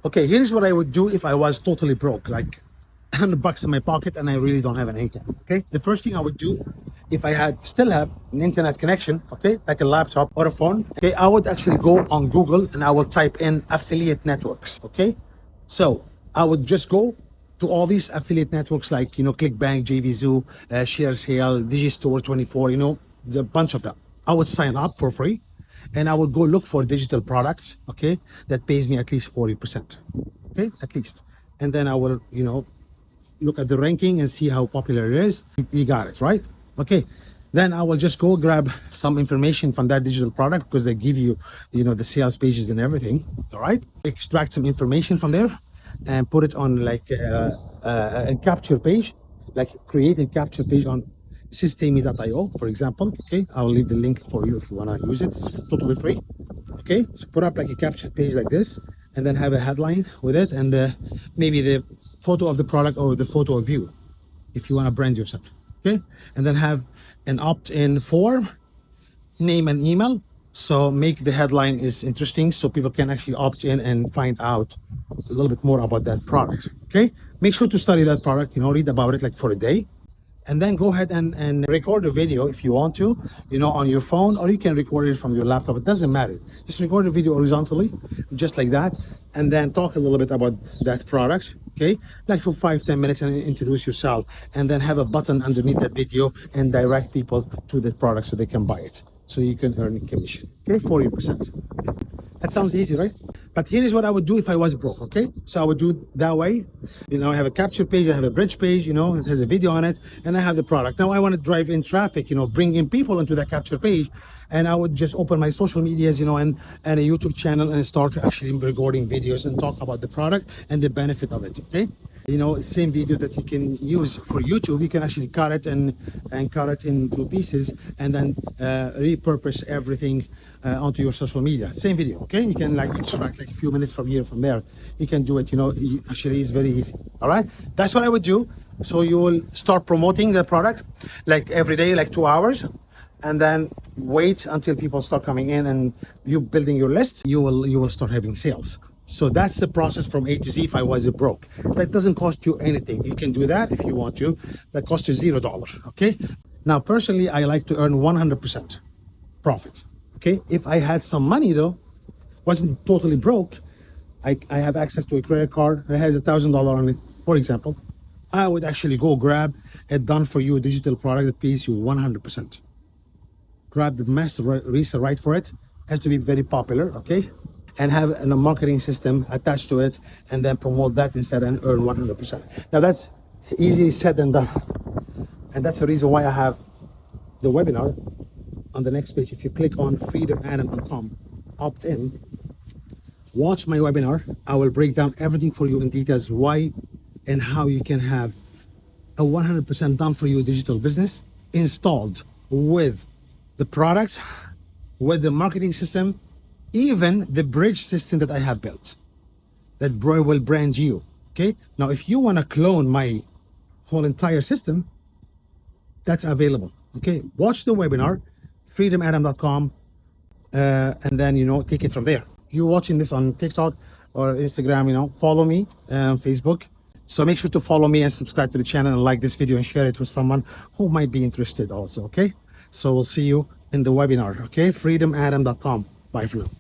Okay, here's what I would do if I was totally broke, like $100 in my pocket and I really don't have an income. Okay, the first thing I would do if I had still have an internet connection, okay, like a laptop or a phone, okay, I would actually go on Google and I will type in affiliate networks. Okay, so I would just go to all these affiliate networks like, ClickBank, JVZoo, ShareSale, Digistore24, the bunch of them. I would sign up for free and I would go look for digital products, okay, that pays me at least 40%, okay, at least. And then I will, look at the ranking and see how popular it is. You got it, right? Okay. Then I will just go grab some information from that digital product because they give you, the sales pages and everything. All right. Extract some information from there and put it on like a capture page, like create a capture page on systemi.io, for example. Okay. I'll leave the link for you if you want to use it. It's totally free. Okay. So put up like a capture page like this and then have a headline with it and maybe the photo of the product or the photo of you if you want to brand yourself. Okay, and then have an opt-in form, name and email. So make the headline is interesting so people can actually opt in and find out a little bit more about that product. Okay, make sure to study that product, read about it like for a day. And then go ahead and record a video if you want to, on your phone, or you can record it from your laptop. It doesn't matter. Just record a video horizontally, just like that. And then talk a little bit about that product, okay? Like for 5-10 minutes and introduce yourself. And then have a button underneath that video and direct people to that product so they can buy it. So you can earn a commission, okay? 40%. That sounds easy, right? But here is what I would do if I was broke, okay? So I would do it that way. I have a capture page, I have a bridge page, it has a video on it, and I have the product. Now I want to drive in traffic, bring in people into that capture page, and I would just open my social medias, and a YouTube channel and start actually recording videos and talk about the product and the benefit of it, okay? Same video that you can use for YouTube, you can actually cut it and cut it into pieces and then repurpose everything onto your social media. Same video, okay? You can like extract like a few minutes from here, from there. You can do it, actually it's very easy, all right? That's what I would do. So you will start promoting the product like every day, like 2 hours. And then wait until people start coming in and you building your list, you will start having sales. So that's the process from A to Z if I was broke. That doesn't cost you anything. You can do that if you want to. That costs you $0, okay? Now, personally, I like to earn 100% profit, okay? If I had some money though, wasn't totally broke, I have access to a credit card that has $1,000 on it, for example, I would actually go grab a done-for-you digital product that pays you 100%. Grab the mass resale right for it. Has to be very popular, okay? And have a marketing system attached to it and then promote that instead and earn 100%. Now that's easily said than done. And that's the reason why I have the webinar on the next page. If you click on freedomadam.com, opt in, watch my webinar. I will break down everything for you in details, why and how you can have a 100% done for you digital business installed with the product, with the marketing system, even the bridge system that I have built that will brand you, okay? Now, if you want to clone my whole entire system, that's available, okay? Watch the webinar, freedomadam.com, and then, take it from there. If you're watching this on TikTok or Instagram, follow me on Facebook. So make sure to follow me and subscribe to the channel and like this video and share it with someone who might be interested also, okay? So we'll see you in the webinar, okay? freedomadam.com. Bye for now.